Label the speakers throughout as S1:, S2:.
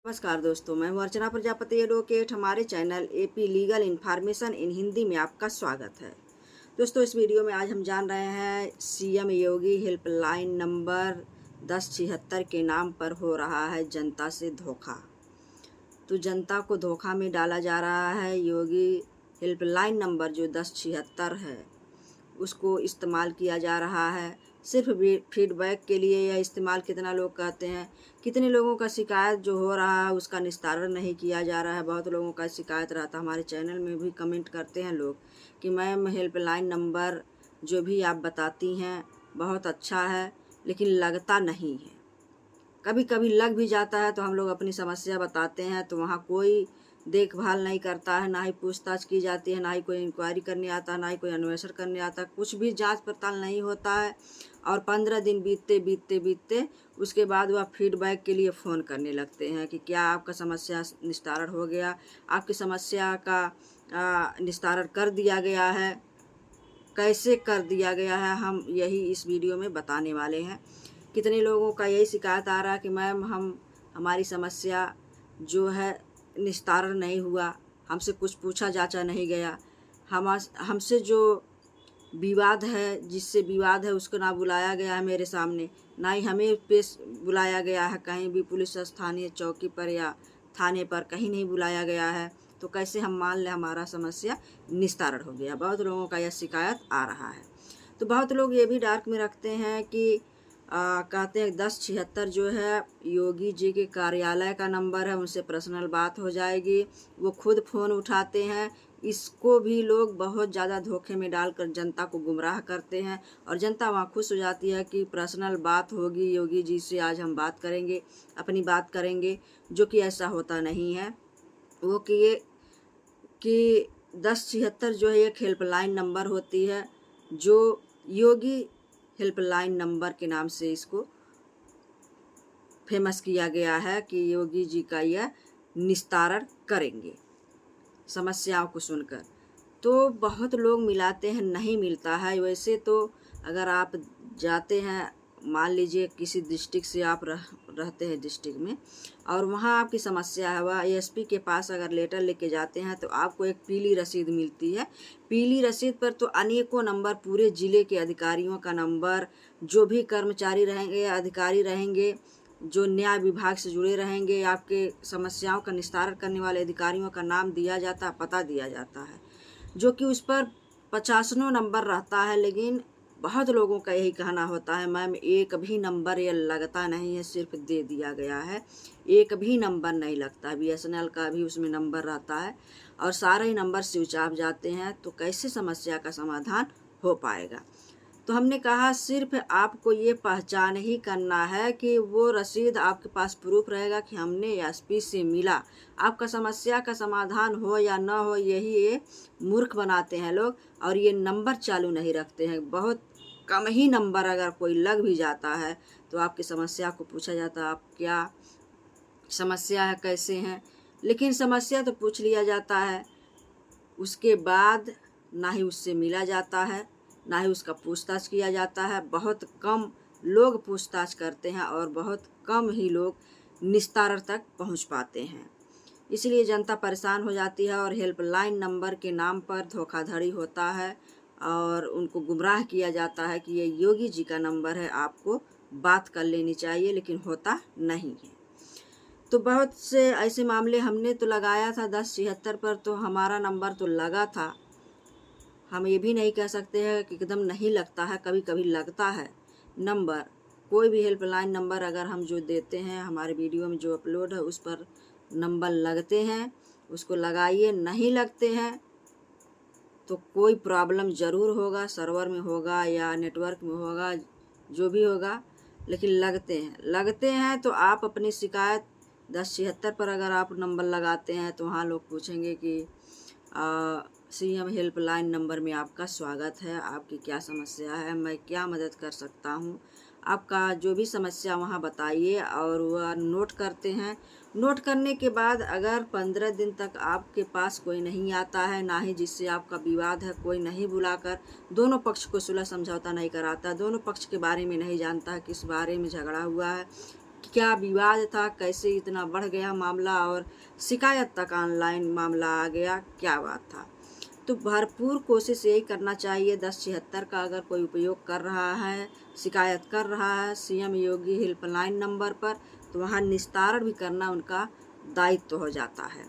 S1: नमस्कार दोस्तों, मैं हूं अर्चना प्रजापति एडवोकेट। हमारे channel AP legal information in Hindi में आपका स्वागत है। दोस्तों, इस वीडियो में आज हम जान रहे हैं सीएम योगी हेल्पलाइन नंबर 1076 के नाम पर हो रहा है जनता से धोखा। तो जनता को धोखा में डाला जा रहा है। योगी हेल्पलाइन नंबर जो 1076 है उसको इस्तेमाल किया जा रहा है सिर्फ फीडबैक के लिए। या इस्तेमाल कितना लोग करते हैं, कितने लोगों का शिकायत जो हो रहा है उसका निस्तारण नहीं किया जा रहा है। बहुत लोगों का शिकायत रहता है, हमारे चैनल में भी कमेंट करते हैं लोग कि मैम हेल्पलाइन नंबर जो भी आप बताती हैं बहुत अच्छा है लेकिन लगता नहीं है। कभी कभी लग भी जाता है तो हम लोग अपनी समस्या बताते हैं तो वहाँ कोई देखभाल नहीं करता है, ना ही पूछताछ की जाती है, ना ही कोई इंक्वायरी करने आता है, ना ही कोई अन्वेषण करने आता है, कुछ भी जांच पड़ताल नहीं होता है। और 15 दिन बीतते उसके बाद वह फीडबैक के लिए फ़ोन करने लगते हैं कि क्या आपका समस्या निस्तारण हो गया, आपकी समस्या का निस्तारण कर दिया गया है, कैसे कर दिया गया है, हम यही इस वीडियो में बताने वाले हैं। कितने लोगों का यही शिकायत आ रहा है कि मैम हमारी समस्या जो है निस्तारण नहीं हुआ, हमसे कुछ पूछा जांचा नहीं गया, हमसे जो विवाद है, जिससे विवाद है उसको ना बुलाया गया है मेरे सामने, ना ही हमें पेश बुलाया गया है कहीं भी, पुलिस स्थानीय चौकी पर या थाने पर कहीं नहीं बुलाया गया है। तो कैसे हम मान लें हमारा समस्या निस्तारण हो गया। बहुत लोगों का यह शिकायत आ रहा है। तो बहुत लोग ये भी डार्क में रखते हैं कि कहते हैं 1076 जो है योगी जी के कार्यालय का नंबर है, उनसे पर्सनल बात हो जाएगी, वो खुद फ़ोन उठाते हैं। इसको भी लोग बहुत ज़्यादा धोखे में डालकर जनता को गुमराह करते हैं और जनता वहाँ खुश हो जाती है कि पर्सनल बात होगी, योगी जी से आज हम बात करेंगे, अपनी बात करेंगे, जो कि ऐसा होता नहीं है। वो कि 1076 जो है एक हेल्पलाइन नंबर होती है, जो योगी हेल्पलाइन नंबर के नाम से इसको फेमस किया गया है कि योगी जी का यह निस्तारण करेंगे समस्याओं को सुनकर। तो बहुत लोग मिलाते हैं, नहीं मिलता है। वैसे तो अगर आप जाते हैं, मान लीजिए किसी डिस्ट्रिक्ट से आप रहते हैं डिस्ट्रिक्ट में और वहाँ आपकी समस्या है, वह एएसपी के पास अगर लेटर लेके जाते हैं तो आपको एक पीली रसीद मिलती है। पीली रसीद पर तो अनेकों नंबर, पूरे ज़िले के अधिकारियों का नंबर, जो भी कर्मचारी रहेंगे या अधिकारी रहेंगे जो न्याय विभाग से जुड़े रहेंगे, आपके समस्याओं का निस्तारण करने वाले अधिकारियों का नाम दिया जाता है, पता दिया जाता है, जो कि उस पर 50 नंबर रहता है। लेकिन बहुत लोगों का यही कहना होता है मैम एक भी नंबर ये लगता नहीं है, सिर्फ दे दिया गया है, एक भी नंबर नहीं लगता। बीएसएनएल का भी उसमें नंबर रहता है और सारे ही नंबर स्विच ऑफ जाते हैं। तो कैसे समस्या का समाधान हो पाएगा? तो हमने कहा सिर्फ आपको ये पहचान ही करना है कि वो रसीद आपके पास प्रूफ रहेगा कि हमने एसपी से मिला। आपका समस्या का समाधान हो या ना हो, यही ये मूर्ख बनाते हैं लोग और ये नंबर चालू नहीं रखते हैं। बहुत कम ही नंबर अगर कोई लग भी जाता है तो आपकी समस्या को पूछा जाता है, आप क्या समस्या है, कैसे हैं, लेकिन समस्या तो पूछ लिया जाता है, उसके बाद ना ही उससे मिला जाता है, ना ही उसका पूछताछ किया जाता है। बहुत कम लोग पूछताछ करते हैं और बहुत कम ही लोग निस्तारण तक पहुंच पाते हैं। इसलिए जनता परेशान हो जाती है और हेल्पलाइन नंबर के नाम पर धोखाधड़ी होता है और उनको गुमराह किया जाता है कि ये योगी जी का नंबर है, आपको बात कर लेनी चाहिए, लेकिन होता नहीं है। तो बहुत से ऐसे मामले हमने तो लगाया था 1076 पर, तो हमारा नंबर तो लगा था। हम ये भी नहीं कह सकते हैं कि एकदम नहीं लगता है, कभी कभी लगता है नंबर। कोई भी हेल्पलाइन नंबर अगर हम जो देते हैं, हमारे वीडियो में जो अपलोड है उस पर नंबर लगते हैं, उसको लगाइए। नहीं लगते हैं तो कोई प्रॉब्लम ज़रूर होगा, सर्वर में होगा या नेटवर्क में होगा, जो भी होगा, लेकिन लगते हैं तो आप अपनी शिकायत 1076 पर अगर आप नंबर लगाते हैं तो वहाँ लोग पूछेंगे कि सीएम हेल्पलाइन नंबर में आपका स्वागत है, आपकी क्या समस्या है, मैं क्या मदद कर सकता हूँ, आपका जो भी समस्या वहाँ बताइए। और वह नोट करते हैं। नोट करने के बाद अगर 15 दिन तक आपके पास कोई नहीं आता है, ना ही जिससे आपका विवाद है कोई नहीं बुलाकर दोनों पक्ष को सुलह समझौता नहीं कराता, दोनों पक्ष के बारे में नहीं जानता है, किस बारे में झगड़ा हुआ है, क्या विवाद था, कैसे इतना बढ़ गया मामला और शिकायत तक ऑनलाइन मामला आ गया, क्या बात था। तो भरपूर कोशिश यही करना चाहिए 1076 का अगर कोई उपयोग कर रहा है, शिकायत कर रहा है सीएम योगी हेल्पलाइन नंबर पर, तो वहाँ निस्तारण भी करना उनका दायित्व हो जाता है।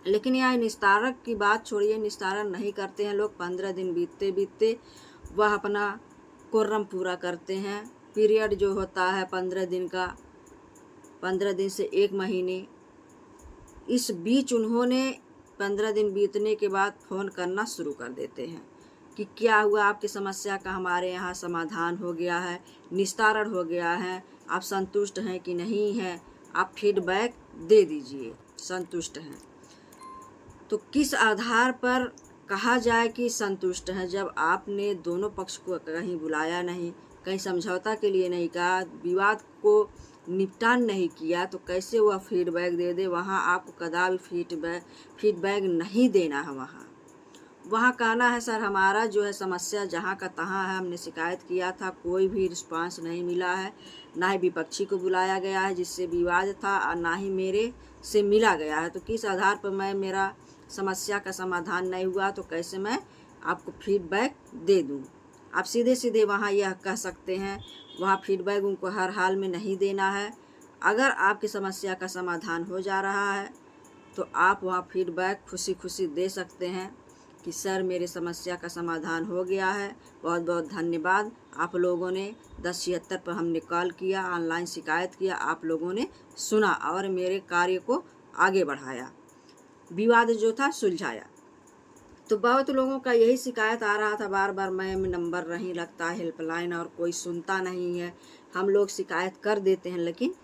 S1: लेकिन यहाँ निस्तारण की बात छोड़िए, निस्तारण नहीं करते हैं लोग। 15 दिन बीतते बीतते वह अपना कोर्रम पूरा करते हैं। पीरियड जो होता है 15 दिन का, 15 दिन से 1 महीने, इस बीच उन्होंने 15 दिन बीतने के बाद फ़ोन करना शुरू कर देते हैं कि क्या हुआ, आपकी समस्या का हमारे यहाँ समाधान हो गया है, निस्तारण हो गया है, आप संतुष्ट हैं कि नहीं हैं, आप फीडबैक दे दीजिए, संतुष्ट हैं। तो किस आधार पर कहा जाए कि संतुष्ट हैं, जब आपने दोनों पक्ष को कहीं बुलाया नहीं, कहीं समझौता के लिए नहीं कहा, विवाद को निपटान नहीं किया, तो कैसे वह फीडबैक दे दे। वहाँ आपको कदापि फीडबैक नहीं देना है। वहाँ कहना है सर हमारा जो है समस्या जहाँ का तहाँ है, हमने शिकायत किया था, कोई भी रिस्पांस नहीं मिला है, ना ही विपक्षी को बुलाया गया है जिससे विवाद था, और ना ही मेरे से मिला गया है। तो किस आधार पर मेरा समस्या का समाधान नहीं हुआ, तो कैसे मैं आपको फीडबैक दे दूँ। आप सीधे सीधे वहाँ यह कह सकते हैं। वहाँ फीडबैक उनको हर हाल में नहीं देना है। अगर आपकी समस्या का समाधान हो जा रहा है तो आप वहाँ फीडबैक खुशी खुशी दे सकते हैं कि सर मेरे समस्या का समाधान हो गया है, बहुत बहुत धन्यवाद। आप लोगों ने 1076 पर हमने कॉल किया, ऑनलाइन शिकायत किया, आप लोगों ने सुना और मेरे कार्य को आगे बढ़ाया, विवाद जो था सुलझाया। तो बहुत लोगों का यही शिकायत आ रहा था, बार बार मैम नंबर नहीं लगता हेल्पलाइन और कोई सुनता नहीं है। हम लोग शिकायत कर देते हैं लेकिन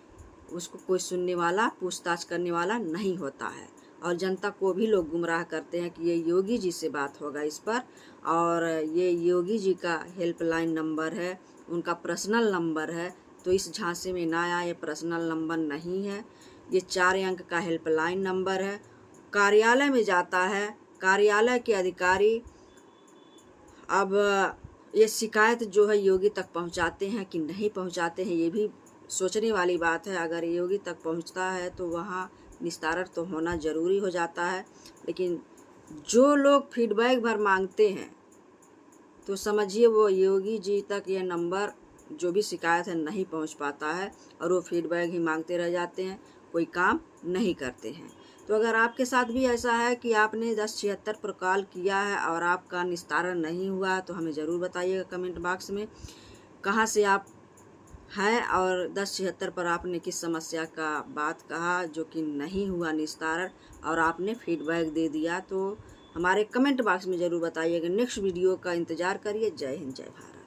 S1: उसको कोई सुनने वाला, पूछताछ करने वाला नहीं होता है, और जनता को भी लोग गुमराह करते हैं कि ये योगी जी से बात होगा इस पर, और ये योगी जी का हेल्पलाइन नंबर है, उनका पर्सनल नंबर है। तो इस झांसे में ना आए, ये पर्सनल नंबर नहीं है, ये 4 अंक का हेल्पलाइन नंबर है। कार्यालय में जाता है, कार्यालय के अधिकारी अब ये शिकायत जो है योगी तक पहुंचाते हैं कि नहीं पहुंचाते हैं, ये भी सोचने वाली बात है। अगर योगी तक पहुंचता है तो वहाँ निस्तारण तो होना ज़रूरी हो जाता है। लेकिन जो लोग फीडबैक भर मांगते हैं तो समझिए वो योगी जी तक ये नंबर जो भी शिकायत है नहीं पहुंच पाता है, और वो फीडबैक ही मांगते रह जाते हैं, कोई काम नहीं करते हैं। तो अगर आपके साथ भी ऐसा है कि आपने 1076 पर कॉल किया है और आपका निस्तारण नहीं हुआ, तो हमें ज़रूर बताइएगा कमेंट बॉक्स में कहाँ से आप हैं और 1076 पर आपने किस समस्या का बात कहा जो कि नहीं हुआ निस्तारण, और आपने फीडबैक दे दिया। तो हमारे कमेंट बॉक्स में ज़रूर बताइएगा। नेक्स्ट वीडियो का इंतज़ार करिए। जय हिंद, जय भारत।